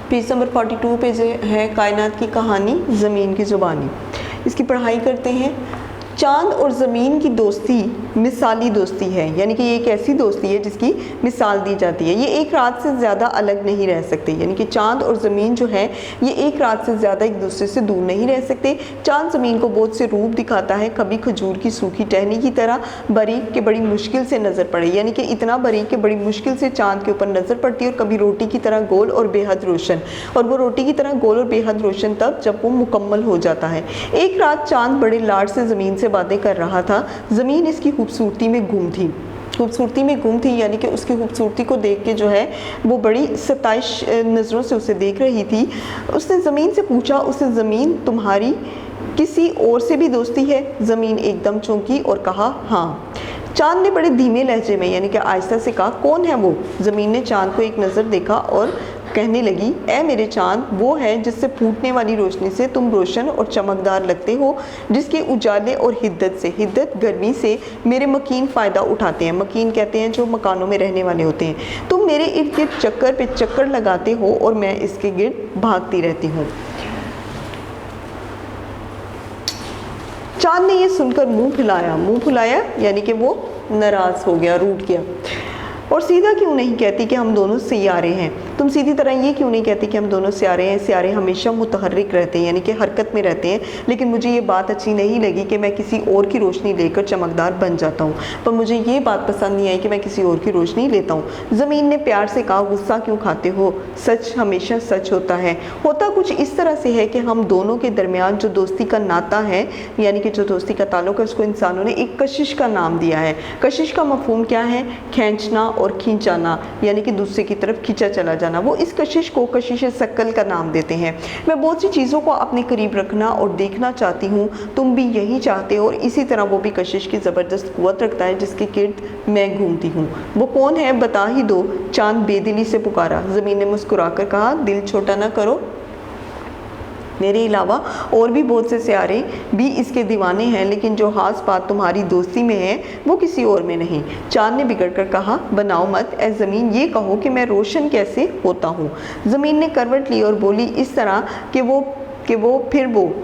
Page number 42 پہ ہے کائنات کی کہانی زمین کی زبانی. اس کی پڑھائی کرتے ہیں. چاند اور زمین کی دوستی مثالی دوستی ہے، یعنی کہ یہ ایک ایسی دوستی ہے جس کی مثال دی جاتی ہے. یہ ایک رات سے زیادہ الگ نہیں رہ سکتے، یعنی کہ چاند اور زمین جو ہے یہ ایک رات سے زیادہ ایک دوسرے سے دور نہیں رہ سکتے. چاند زمین کو بہت سے روپ دکھاتا ہے، کبھی کھجور کی سوکھی ٹہنی کی طرح باریک کہ بڑی مشکل سے نظر پڑے، یعنی کہ اتنا باریک کہ بڑی مشکل سے چاند کے اوپر نظر پڑتی ہے، اور کبھی روٹی کی طرح گول اور بے حد روشن، اور وہ روٹی کی طرح گول اور بے حد روشن تب جب وہ مکمل ہو جاتا ہے. ایک رات چاند بڑے لاڈ سے زمین سے باتیں کر رہا تھا. زمین اس کی خوبصورتی میں گم تھی، یعنی کہ اس کی خوبصورتی کو دیکھ کے جو ہے وہ بڑی ستائش نظروں سے اسے دیکھ رہی تھی. اس نے زمین سے پوچھا، اسے زمین تمہاری کسی اور سے بھی دوستی ہے؟ زمین ایک دم چونکی اور کہا ہاں. چاند نے بڑے دھیمے لہجے میں یعنی کہ آہستہ سے کہا کون ہے وہ؟ زمین نے چاند کو ایک نظر دیکھا اور کہنے لگی اے میرے چاند، وہ ہے جس سے پھوٹنے والی روشنی سے تم روشن اور چمکدار لگتے ہو، جس کے اجالے اور حدت گرمی سے میرے مکین فائدہ اٹھاتے ہیں. مکین کہتے ہیں جو مکانوں میں رہنے والے ہوتے ہیں. تم میرے ارد گرد چکر پہ چکر لگاتے ہو اور میں اس کے گرد بھاگتی رہتی ہوں. چاند نے یہ سن کر منہ پھلایا یعنی کہ وہ ناراض ہو گیا، روٹھ گیا. اور سیدھا کیوں نہیں کہتی کہ ہم دونوں سیارے ہیں؟ تم سیدھی طرح یہ کیوں نہیں کہتی کہ ہم دونوں سیارے ہیں؟ سیارے ہمیشہ متحرک رہتے ہیں، یعنی کہ حرکت میں رہتے ہیں، لیکن مجھے یہ بات اچھی نہیں لگی کہ میں کسی اور کی روشنی لے کر چمکدار بن جاتا ہوں، پر مجھے یہ بات پسند نہیں آئی کہ میں کسی اور کی روشنی لیتا ہوں. زمین نے پیار سے کہا غصہ کیوں کھاتے ہو؟ سچ ہمیشہ سچ ہوتا ہے. ہوتا کچھ اس طرح سے ہے کہ ہم دونوں کے درمیان جو دوستی کا ناتا ہے، یعنی کہ جو دوستی کا تعلق ہے، اس کو انسانوں نے ایک کشش کا نام دیا ہے. کشش کا مفہوم کیا ہے؟ کھینچنا اور کھینچانا، یعنی کہ دوسرے کی طرف کھینچا چلا جانا. وہ اس کشش کو کشش ثقل کا نام دیتے ہیں. میں بہت سی چیزوں کو اپنے قریب رکھنا اور دیکھنا چاہتی ہوں، تم بھی یہی چاہتے ہو، اور اسی طرح وہ بھی کشش کی زبردست قوت رکھتا ہے جس کے گرد میں گھومتی ہوں. وہ کون ہے بتا ہی دو. چاند بے دلی سے پکارا. زمین نے مسکرا کر کہا دل چھوٹا نہ کرو، میرے علاوہ اور بھی بہت سے سیارے بھی اس کے دیوانے ہیں، لیکن جو خاص بات تمہاری دوستی میں ہے وہ کسی اور میں نہیں. چاند نے بگڑ کر کہا بناؤ مت اے زمین، یہ کہو کہ میں روشن کیسے ہوتا ہوں. زمین نے کروٹ لی اور بولی اس طرح کہ وہ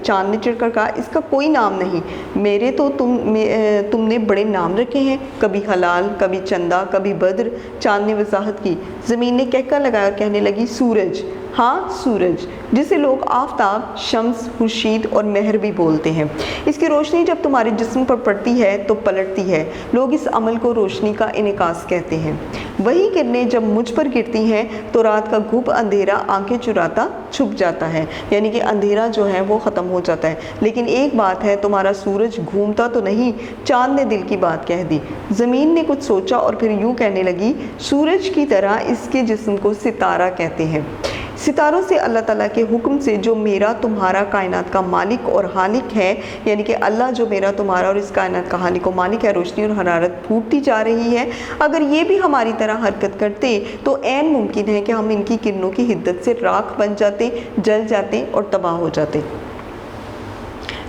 چاند نے چڑھ کر کہا اس کا کوئی نام نہیں. میرے تو تم نے بڑے نام رکھے ہیں، کبھی حلال، کبھی چندہ، کبھی بدر. چاند نے وضاحت کی. زمین نے کہکا لگایا اور کہنے لگی سورج. ہاں سورج، جسے لوگ آفتاب، شمس، خورشید اور مہر بھی بولتے ہیں. اس کی روشنی جب تمہارے جسم پر پڑتی ہے تو پلٹتی ہے. لوگ اس عمل کو روشنی کا انعکاس کہتے ہیں. وہی کرنیں جب مجھ پر گرتی ہیں تو رات کا گھپ اندھیرا آنکھیں چراتا چھپ جاتا ہے، یعنی کہ اندھیرا جو ہے وہ ختم ہو جاتا ہے. لیکن ایک بات ہے، تمہارا سورج گھومتا تو نہیں. چاند نے دل کی بات کہہ دی. زمین نے کچھ سوچا اور پھر یوں کہنے لگی سورج کی طرح اس کے جسم کو ستارہ کہتے ہیں. ستاروں سے اللہ تعالیٰ کے حکم سے جو میرا تمہارا کائنات کا مالک اور خالق ہے، یعنی کہ اللہ جو میرا تمہارا اور اس کائنات کا خالق و مالک ہے، روشنی اور حرارت پھوٹتی جا رہی ہے. اگر یہ بھی ہماری طرح حرکت کرتے تو عین ممکن ہے کہ ہم ان کی کرنوں کی حدت سے راکھ بن جاتے، جل جاتے اور تباہ ہو جاتے.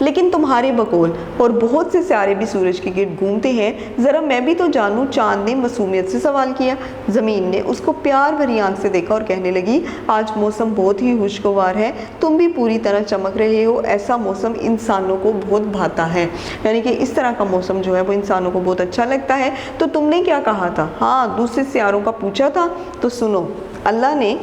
لیکن تمہارے بقول اور بہت سے سیارے بھی سورج کے گرد گھومتے ہیں. ذرا میں بھی تو جانوں. چاند نے معصومیت سے سوال کیا. زمین نے اس کو پیار بھری آنکھ سے دیکھا اور کہنے لگی آج موسم بہت ہی خوشگوار ہے، تم بھی پوری طرح چمک رہے ہو. ایسا موسم انسانوں کو بہت بھاتا ہے، یعنی کہ اس طرح کا موسم جو ہے وہ انسانوں کو بہت اچھا لگتا ہے. تو تم نے کیا کہا تھا؟ ہاں دوسرے سیاروں کا پوچھا تھا. تو سنو، اللہ نے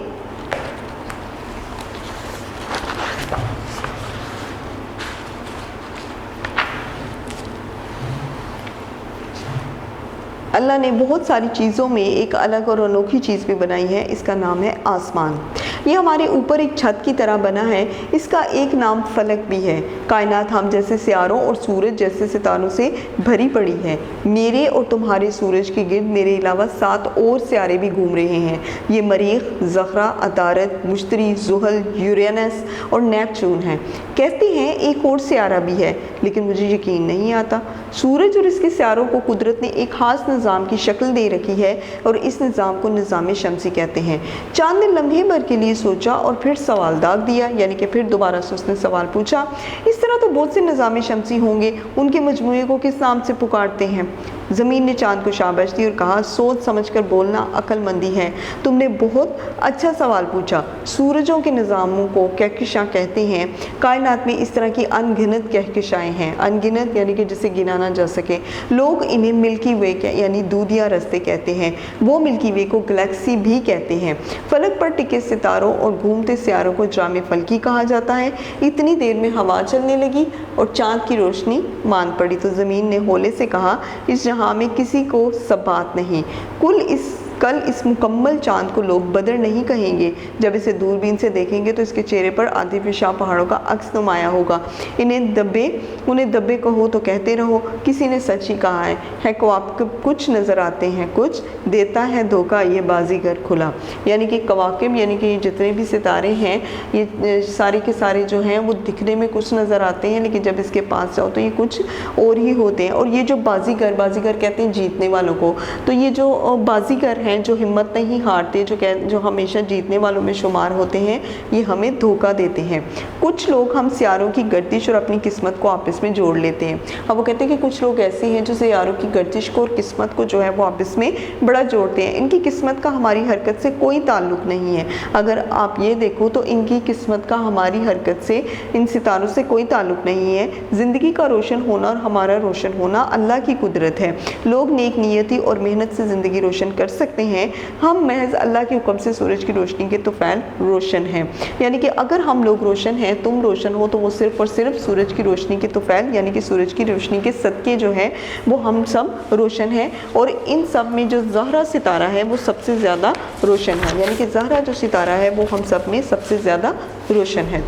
بہت ساری چیزوں میں ایک الگ اور انوکھی چیز بھی بنائی ہے. اس کا نام ہے آسمان. یہ ہمارے اوپر ایک چھت کی طرح بنا ہے. اس کا ایک نام فلک بھی ہے. کائنات ہم جیسے سیاروں اور سورج جیسے ستاروں سے بھری پڑی ہے. میرے اور تمہارے سورج کے گرد میرے علاوہ 7 اور سیارے بھی گھوم رہے ہیں. یہ مریخ، زہرہ، عطارد، مشتری، زحل، یورینس اور نیپچون ہیں. کہتے ہیں ایک اور سیارہ بھی ہے، لیکن مجھے یقین نہیں آتا. سورج اور اس کے سیاروں کو قدرت نے ایک خاص نظام کی شکل دے رکھی ہے اور اس نظام کو نظام شمسی کہتے ہیں. چاند نے لمحے بھر کے لیے سوچا اور پھر سوال داغ دیا، یعنی کہ پھر دوبارہ سے اس نے سوال پوچھا اس طرح تو بہت سے نظام شمسی ہوں گے، ان کے مجموعے کو کس نام سے پکارتے ہیں؟ زمین نے چاند کو شاباش دی اور کہا سوچ سمجھ کر بولنا عقل مندی ہے، تم نے بہت اچھا سوال پوچھا۔ سورجوں کے نظاموں کو کہکشاں کہتے ہیں۔ کائنات میں اس طرح کی ان گنت کہکشائیں ہیں، ان گنت یعنی کہ جسے گنا نہ جا سکے۔ لوگ انہیں ملکی وے یعنی دودھیا رستے کہتے ہیں، وہ ملکی وے کو گلیکسی بھی کہتے ہیں۔ فلک پر ٹکے ستاروں اور گھومتے سیاروں کو جام فلکی کہا جاتا ہے۔ اتنی دیر میں ہوا چلنے لگی اور چاند کی روشنی مان پڑی تو زمین نے ہولے سے کہا اس جہاں میں کسی کو ثبات نہیں، کل اس مکمل چاند کو لوگ بدر نہیں کہیں گے، جب اسے دوربین سے دیکھیں گے تو اس کے چہرے پر آتش فشاں پہاڑوں کا عکس نمایاں ہوگا۔ انہیں دبے کہو تو کہتے رہو، کسی نے سچ ہی کہا ہے کواکب کچھ نظر آتے ہیں، کچھ دیتا ہے دھوکہ یہ بازیگر کھلا۔ یعنی کہ کواکب یعنی کہ جتنے بھی ستارے ہیں یہ سارے کے سارے جو ہیں وہ دکھنے میں کچھ نظر آتے ہیں، لیکن جب اس کے پاس جاؤ تو یہ کچھ اور ہی ہوتے ہیں۔ اور یہ جو بازیگر کہتے ہیں جیتنے والوں کو، تو یہ جو بازیگر ہیں جو ہمت نہیں ہارتے، جو ہمیشہ جیتنے والوں میں شمار ہوتے ہیں، یہ ہمیں دھوکہ دیتے ہیں۔ کچھ لوگ ہم سیاروں کی گردش اور اپنی قسمت کو آپس میں جوڑ لیتے ہیں۔ اب وہ کہتے ہیں کہ کچھ لوگ ایسے ہیں جو سیاروں کی گردش کو اور قسمت کو جو ہے وہ آپس میں بڑا جوڑتے ہیں۔ ان کی قسمت کا ہماری حرکت سے کوئی تعلق نہیں ہے۔ اگر آپ یہ دیکھو تو ان کی قسمت کا ہماری حرکت سے، ان ستاروں سے کوئی تعلق نہیں ہے۔ زندگی کا روشن ہونا اور ہمارا روشن ہونا اللہ کی قدرت ہے۔ لوگ نیک نیتی اور محنت سے زندگی روشن کر سکتے ہیں، ہم محض اللہ کے حکم سے سورج کی روشنی کے طفیل روشن ہیں۔ یعنی کہ اگر ہم لوگ روشن ہیں، تم روشن ہو، تو وہ صرف اور صرف سورج کی روشنی کے طفیل یعنی کہ سورج کی روشنی کے صدقے جو ہے وہ ہم سب روشن ہیں۔ اور ان سب میں جو زہرہ ستارہ ہے وہ سب سے زیادہ روشن ہے، یعنی کہ زہرہ جو ستارہ ہے وہ ہم سب میں سب سے زیادہ روشن ہے۔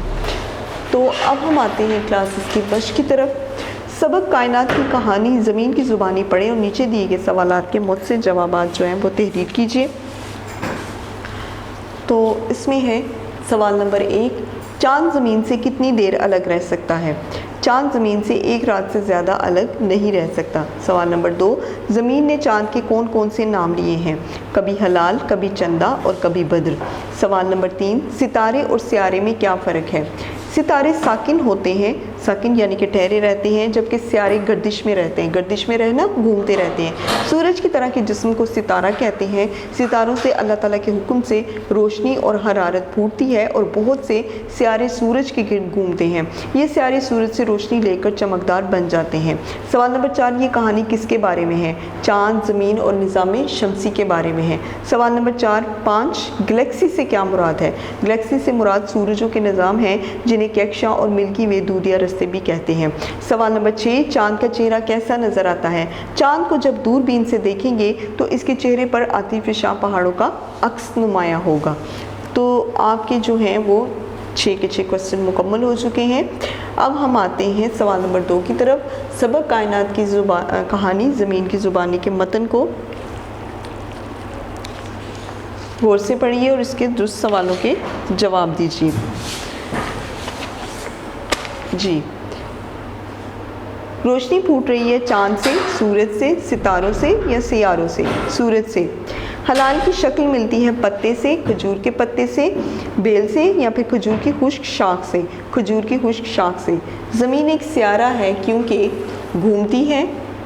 تو اب ہم آتے ہیں کلاسز کی مشق کی طرف۔ سبق کائنات کی کہانی زمین کی زبانی پڑھیں اور نیچے دیے گئے سوالات کے مجھ سے جوابات جو ہیں وہ تحریر کیجیے۔ تو اس میں ہے سوال نمبر 1، چاند زمین سے کتنی دیر الگ رہ سکتا ہے؟ چاند زمین سے ایک رات سے زیادہ الگ نہیں رہ سکتا۔ سوال نمبر 2، زمین نے چاند کے کون کون سے نام لیے ہیں؟ کبھی ہلال، کبھی چندہ اور کبھی بدر۔ سوال نمبر 3، ستارے اور سیارے میں کیا فرق ہے؟ ستارے ساکن ہوتے ہیں، ساکن یعنی کہ ٹھہرے رہتے ہیں، جبکہ سیارے گردش میں رہتے ہیں۔ گردش میں رہنا گھومتے رہتے ہیں۔ سورج کی طرح کے جسم کو ستارہ کہتے ہیں۔ ستاروں سے اللہ تعالیٰ کے حکم سے روشنی اور حرارت پھوٹتی ہے اور بہت سے سیارے سورج کے گرد گھومتے ہیں۔ یہ سیارے سورج سے روشنی لے کر چمکدار بن جاتے ہیں۔ سوال نمبر 4، یہ کہانی کس کے بارے میں ہے؟ چاند، زمین اور نظام شمسی کے بارے میں ہے۔ سوال نمبر 5، گلیکسی سے کیا مراد ہے؟ گلیکسی سے مراد سورجوں کے نظام ہیں جنہیں کہکشاں اور ملکی وے دودھیا رستے بھی کہتے ہیں۔ سوال نمبر 6، چاند کا چہرہ کیسا نظر آتا ہے؟ چاند کو جب دوربین سے دیکھیں گے تو اس کے چہرے پر آتش فشاں پہاڑوں کا عکس نمایاں ہوگا۔ تو آپ کے جو ہیں وہ 6 کے 6 کوسچن مکمل ہو چکے ہیں۔ اب ہم آتے ہیں سوال نمبر 2 کی طرف۔ سبق کائنات کی کہانی زمین کی زبانی کے متن کو غور سے پڑھیے اور اس کے درست سوالوں کے جواب دیجیے۔ جی، روشنی پھوٹ رہی ہے چاند سے، سورج سے، ستاروں سے یا سیاروں سے؟ سورج سے۔ حلال کی شکل ملتی ہے پتے سے، کھجور کے پتے سے، بیل سے یا پھر کھجور کی خشک شاخ سے؟ کھجور کی خشک شاخ سے۔ زمین ایک سیارہ ہے کیونکہ گھومتی ہے،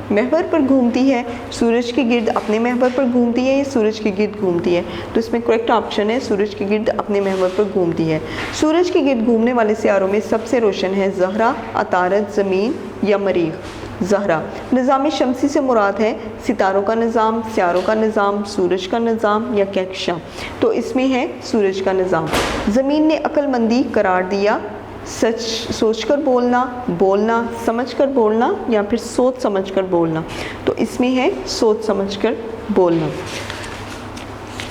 محور پر گھومتی ہے۔ سورج کے گرد اپنے محور پر گھومتی ہے یا سورج کے گرد گھومتی ہے؟ تو اس میں کریکٹ آپشن ہے سورج کے گرد اپنے محور پر گھومتی ہے۔ سورج کے گرد گھومنے والے سیاروں میں سب سے روشن ہے زہرہ، عطارد، زمین یا مریخ؟ زہرہ۔ نظام شمسی سے مراد ہے ستاروں کا نظام، سیاروں کا نظام، سورج کا نظام یا کہکشاں؟ تو اس میں ہے سورج کا نظام۔ زمین نے عقل مندی قرار دیا، سچ سوچ کر بولنا، سمجھ کر بولنا یا پھر سوچ سمجھ کر بولنا؟ تو اس میں ہے سوچ سمجھ کر بولنا۔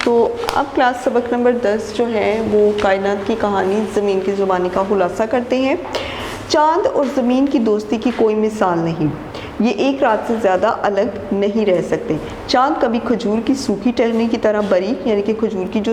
تو اب کلاس سبق نمبر 10 جو ہے وہ کائنات کی کہانی زمین کی زبانی کا خلاصہ کرتے ہیں۔ چاند اور زمین کی دوستی کی کوئی مثال نہیں، یہ ایک رات سے زیادہ الگ نہیں رہ سکتے۔ چاند کبھی کھجور کی سوکھی ٹہنی کی طرح باریک یعنی کہ کھجور کی جو